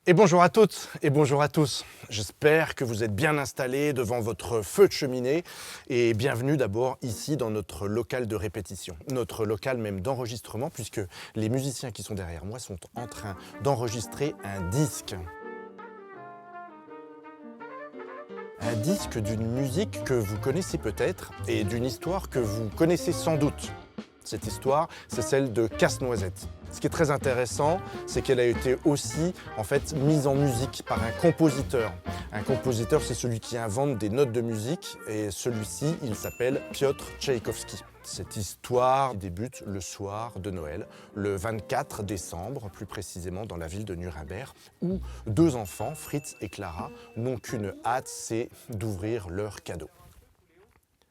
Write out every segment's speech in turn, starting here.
Et bonjour à toutes et bonjour à tous. J'espère que vous êtes bien installés devant votre feu de cheminée et bienvenue d'abord ici dans notre local de répétition, notre local même d'enregistrement puisque les musiciens qui sont derrière moi sont en train d'enregistrer un disque. Un disque d'une musique que vous connaissez peut-être et d'une histoire que vous connaissez sans doute. Cette histoire, c'est celle de Casse-Noisette. Ce qui est très intéressant, c'est qu'elle a été aussi mise en musique par un compositeur. Un compositeur, c'est celui qui invente des notes de musique et celui-ci, il s'appelle Piotr Tchaïkovski. Cette histoire débute le soir de Noël, le 24 décembre, plus précisément dans la ville de Nuremberg, où deux enfants, Fritz et Clara, n'ont qu'une hâte, c'est d'ouvrir leur cadeau.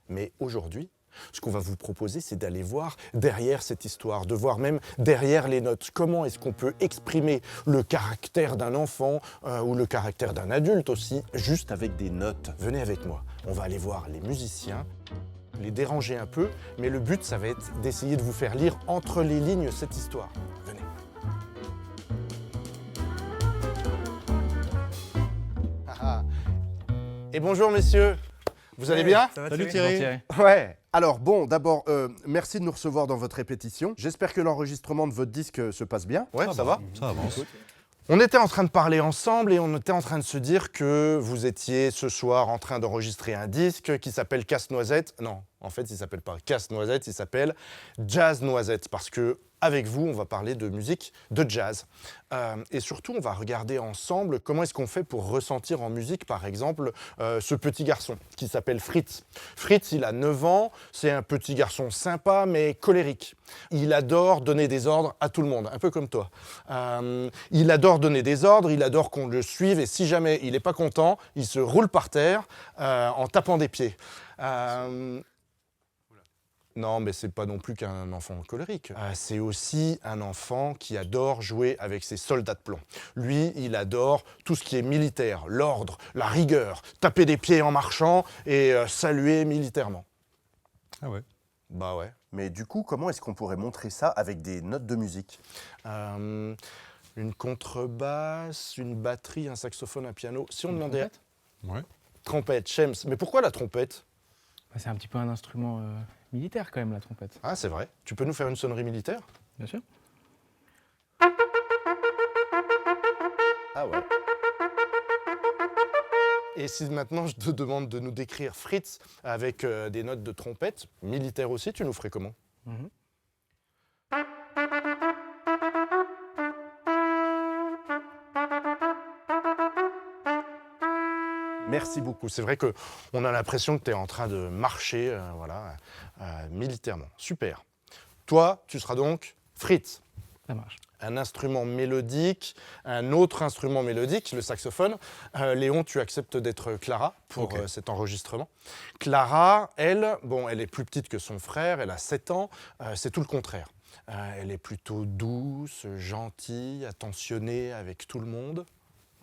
Mais aujourd'hui, ce qu'on va vous proposer, c'est d'aller voir derrière cette histoire, de voir même derrière les notes. Comment est-ce qu'on peut exprimer le caractère d'un enfant ou le caractère d'un adulte aussi, juste avec des notes. Venez avec moi, on va aller voir les musiciens, les déranger un peu, mais le but, ça va être d'essayer de vous faire lire entre les lignes cette histoire. Venez. Et bonjour messieurs, vous allez bien ? Salut Thierry. Ouais. Alors bon, d'abord, merci de nous recevoir dans votre répétition. J'espère que l'enregistrement de votre disque se passe bien. Ouais, ça va ? Ça avance. On était en train de parler ensemble et on était en train de se dire que vous étiez ce soir en train d'enregistrer un disque qui s'appelle Casse-Noisette. Non, en fait, il s'appelle pas Casse-Noisette, il s'appelle Jazz Noisette parce que avec vous, on va parler de musique de jazz. Et surtout, on va regarder ensemble comment est-ce qu'on fait pour ressentir en musique, par exemple, ce petit garçon qui s'appelle Fritz. Fritz, il a 9 ans, c'est un petit garçon sympa mais colérique. Il adore donner des ordres à tout le monde, un peu comme toi. Il adore donner des ordres, il adore qu'on le suive et si jamais il n'est pas content, il se roule par terre en tapant des pieds. Non, mais c'est pas non plus qu'un enfant colérique. C'est aussi un enfant qui adore jouer avec ses soldats de plomb. Lui, il adore tout ce qui est militaire, l'ordre, la rigueur, taper des pieds en marchant et saluer militairement. Ah ouais. Bah ouais. Mais du coup, comment est-ce qu'on pourrait montrer ça avec des notes de musique ? Une contrebasse, une batterie, un saxophone, un piano. Si on demandait... Ouais. Trompette, Shems. Mais pourquoi la trompette ? C'est un petit peu un instrument militaire quand même, la trompette. Ah, c'est vrai. Tu peux nous faire une sonnerie militaire ? Bien sûr. Ah ouais. Et si maintenant je te demande de nous décrire Fritz avec des notes de trompette, militaire aussi, tu nous ferais comment ? Merci beaucoup. C'est vrai qu'on a l'impression que tu es en train de marcher militairement. Super. Toi, tu seras donc Fritz. Ça marche. Un instrument mélodique, un autre instrument mélodique, le saxophone. Léon, tu acceptes d'être Clara pour cet enregistrement. Clara, elle est plus petite que son frère, elle a 7 ans, c'est tout le contraire. Elle est plutôt douce, gentille, attentionnée avec tout le monde.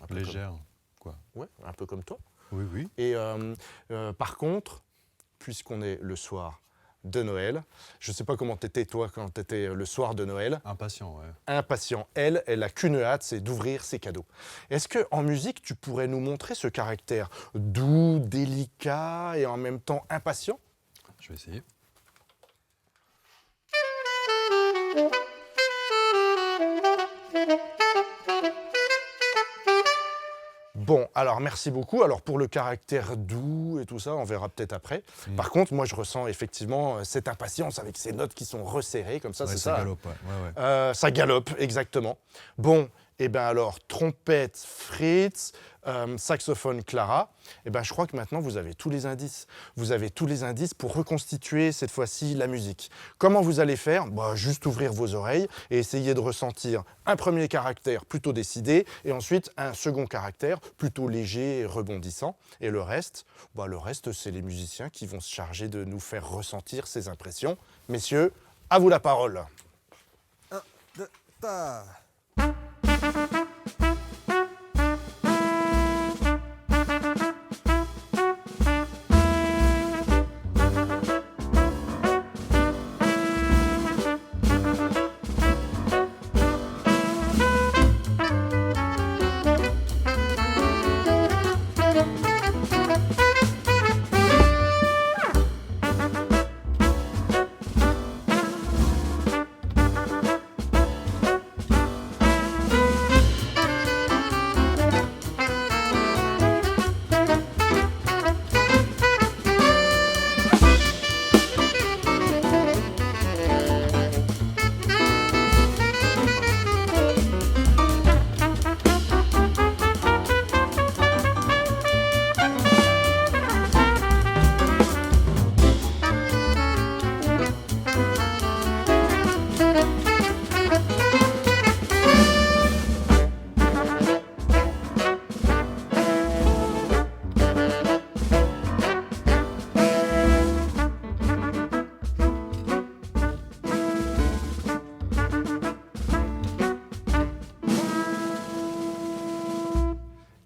Légère, quoi. Ouais, un peu comme toi. Oui, oui. Et par contre, puisqu'on est le soir de Noël, je ne sais pas comment t'étais toi quand t'étais le soir de Noël. Impatient, ouais. Impatient. Elle a qu'une hâte, c'est d'ouvrir ses cadeaux. Est-ce qu'en musique, tu pourrais nous montrer ce caractère doux, délicat et en même temps impatient ? Je vais essayer. Bon, alors merci beaucoup. Alors pour le caractère doux et tout ça, on verra peut-être après. Par contre, moi je ressens effectivement cette impatience avec ces notes qui sont resserrées comme ça, Ouais, c'est ça ça ? galope, ouais. Ça galope, exactement. Bon, et bien alors, trompette Fritz, saxophone Clara, et bien je crois que maintenant vous avez tous les indices. Vous avez tous les indices pour reconstituer cette fois-ci la musique. Comment vous allez faire ? Juste ouvrir vos oreilles et essayer de ressentir un premier caractère plutôt décidé et ensuite un second caractère plutôt léger et rebondissant. Et le reste, c'est les musiciens qui vont se charger de nous faire ressentir ces impressions. Messieurs, à vous la parole. 1, 2, 3...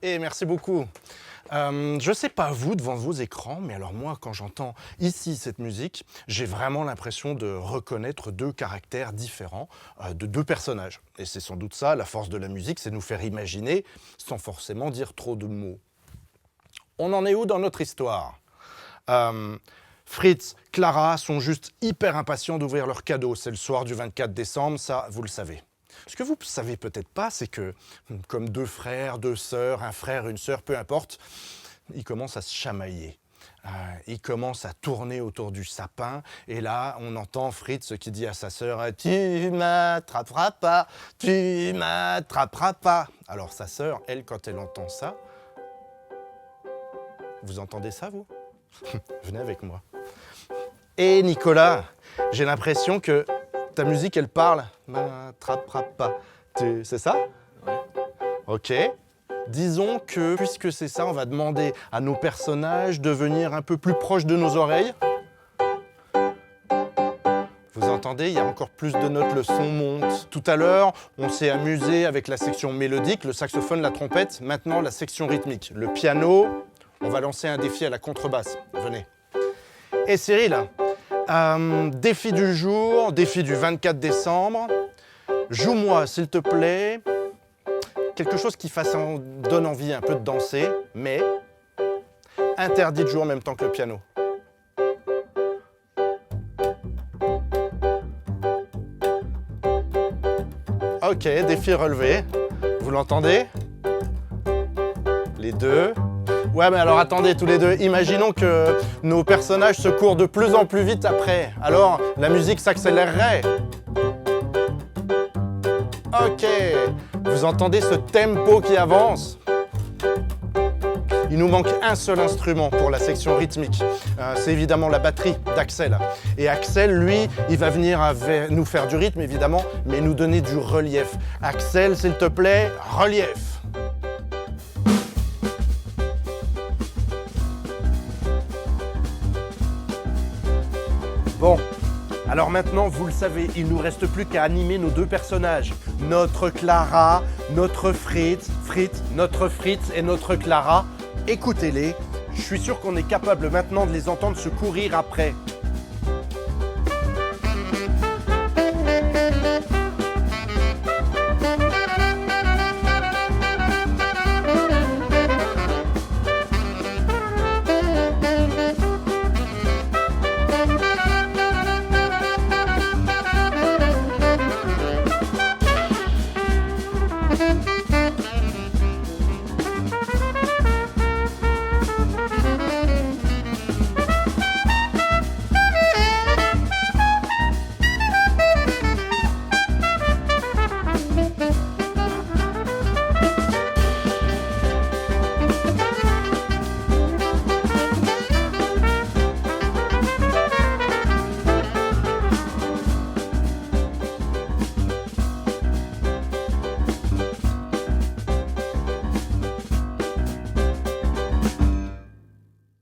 Et merci beaucoup. Je ne sais pas vous devant vos écrans, mais alors moi, quand j'entends ici cette musique, j'ai vraiment l'impression de reconnaître deux caractères différents de deux personnages. Et c'est sans doute ça, la force de la musique, c'est de nous faire imaginer sans forcément dire trop de mots. On en est où dans notre histoire? Fritz, Clara sont juste hyper impatients d'ouvrir leur cadeau. C'est le soir du 24 décembre, ça, vous le savez. Ce que vous ne savez peut-être pas, c'est que, comme deux frères, deux sœurs, un frère, une sœur, peu importe, ils commencent à se chamailler. Ils commencent à tourner autour du sapin. Et là, on entend Fritz qui dit à sa sœur « Tu m'attraperas pas, tu m'attraperas pas ». Alors sa sœur, elle, quand elle entend ça, vous entendez ça, vous? Venez avec moi. Et Nicolas, j'ai l'impression que ta musique, elle parle « m'attrapera pas ». C'est ça? Ouais. Ok. Disons que, puisque c'est ça, on va demander à nos personnages de venir un peu plus proches de nos oreilles. Vous entendez, il y a encore plus de notes, le son monte. Tout à l'heure, on s'est amusé avec la section mélodique, le saxophone, la trompette. Maintenant, la section rythmique. Le piano, on va lancer un défi à la contrebasse. Venez. Et Cyril, défi du jour, défi du 24 décembre. Joue-moi, s'il te plaît, quelque chose qui donne envie un peu de danser, mais interdit de jouer en même temps que le piano. Ok, défi relevé. Vous l'entendez? Les deux. Ouais, mais alors attendez, tous les deux. Imaginons que nos personnages se courent de plus en plus vite après. Alors, la musique s'accélérerait. Ok. Vous entendez ce tempo qui avance? Il nous manque un seul instrument pour la section rythmique. C'est évidemment la batterie d'Axel. Et Axel, lui, il va venir nous faire du rythme, évidemment, mais nous donner du relief. Axel, s'il te plaît, relief. Bon, alors maintenant, vous le savez, il ne nous reste plus qu'à animer nos deux personnages. Notre Clara, notre Fritz, notre Fritz et notre Clara. Écoutez-les, je suis sûr qu'on est capable maintenant de les entendre se courir après.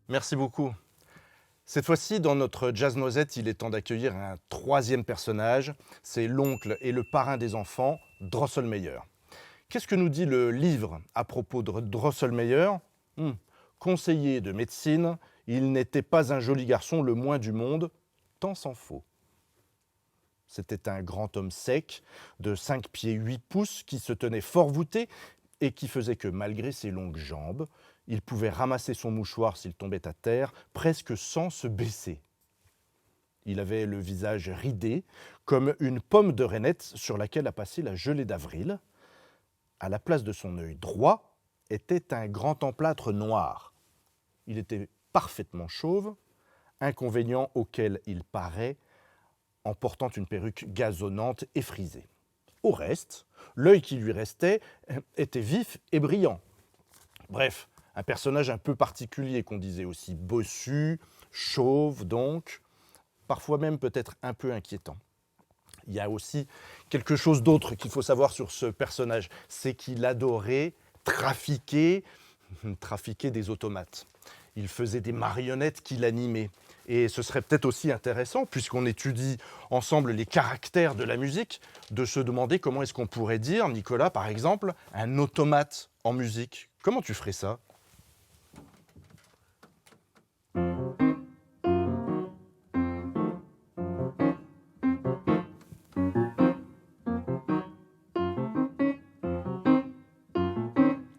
Merci beaucoup. Cette fois-ci, dans notre Jazz Noisette, il est temps d'accueillir un troisième personnage. C'est l'oncle et le parrain des enfants, Drosselmeyer. Qu'est-ce que nous dit le livre à propos de Drosselmeyer? Conseiller de médecine, il n'était pas un joli garçon le moins du monde, tant s'en faut. C'était un grand homme sec, de 5 pieds 8 pouces, qui se tenait fort voûté et qui faisait que, malgré ses longues jambes, il pouvait ramasser son mouchoir s'il tombait à terre, presque sans se baisser. Il avait le visage ridé, comme une pomme de reinette sur laquelle a passé la gelée d'avril. À la place de son œil droit était un grand emplâtre noir. Il était parfaitement chauve, inconvénient auquel il paraît en portant une perruque gazonnante et frisée. Au reste, l'œil qui lui restait était vif et brillant. Bref, un personnage un peu particulier qu'on disait aussi bossu, chauve donc, parfois même peut-être un peu inquiétant. Il y a aussi quelque chose d'autre qu'il faut savoir sur ce personnage, c'est qu'il adorait trafiquer des automates. Il faisait des marionnettes qu'il animait. Et ce serait peut-être aussi intéressant, puisqu'on étudie ensemble les caractères de la musique, de se demander comment est-ce qu'on pourrait dire, Nicolas par exemple, un automate en musique. Comment tu ferais ça?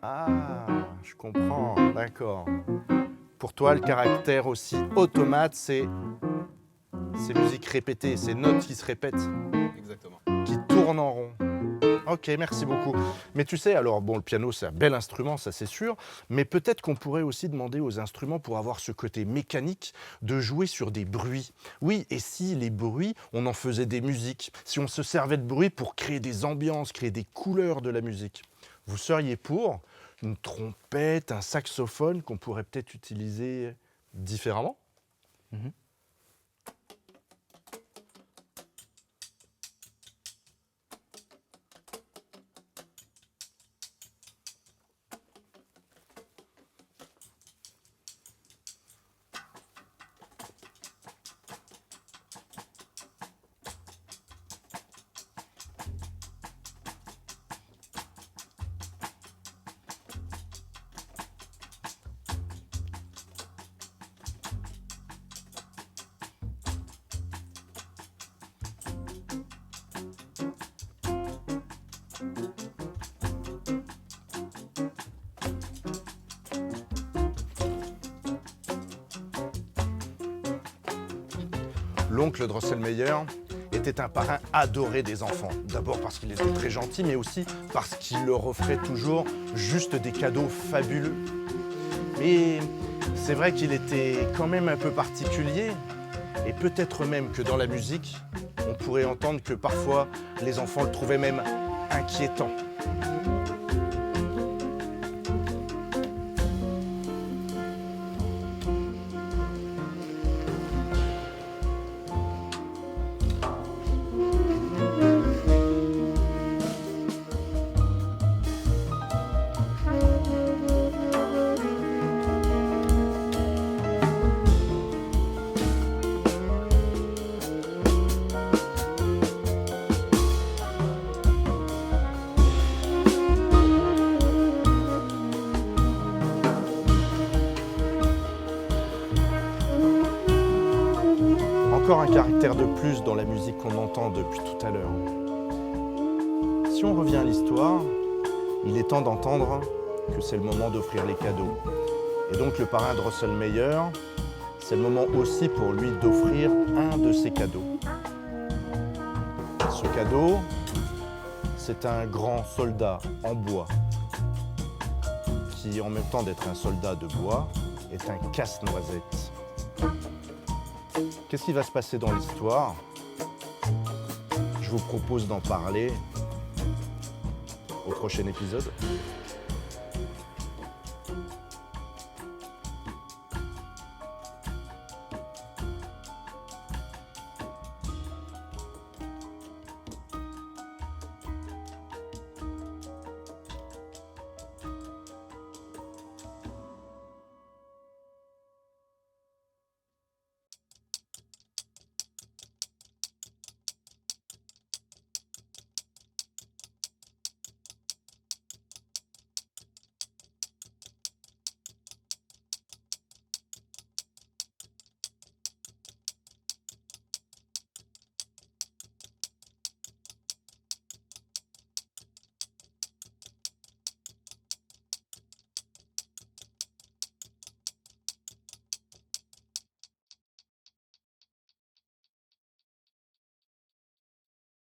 Ah, je comprends, d'accord. Pour toi, le caractère aussi automate, c'est ces musiques répétées, ces notes qui se répètent, Exactement. qui tournent en rond. Ok, merci beaucoup. Mais tu sais, alors bon, le piano, c'est un bel instrument, ça c'est sûr, mais peut-être qu'on pourrait aussi demander aux instruments, pour avoir ce côté mécanique, de jouer sur des bruits. Oui, et si les bruits, on en faisait des musiques, si on se servait de bruit pour créer des ambiances, créer des couleurs de la musique, vous seriez pour une trompette, un saxophone qu'on pourrait peut-être utiliser différemment? Mhm. L'oncle Drosselmeyer était un parrain adoré des enfants. D'abord parce qu'il était très gentil, mais aussi parce qu'il leur offrait toujours juste des cadeaux fabuleux. Mais c'est vrai qu'il était quand même un peu particulier, et peut-être même que dans la musique, on pourrait entendre que parfois les enfants le trouvaient même inquiétant. Encore un caractère de plus dans la musique qu'on entend depuis tout à l'heure. Si on revient à l'histoire, il est temps d'entendre que c'est le moment d'offrir les cadeaux. Et donc le parrain Drosselmeyer, c'est le moment aussi pour lui d'offrir un de ses cadeaux. Ce cadeau, c'est un grand soldat en bois, qui en même temps d'être un soldat de bois, est un casse-noisette. Qu'est-ce qui va se passer dans l'histoire? Je vous propose d'en parler au prochain épisode.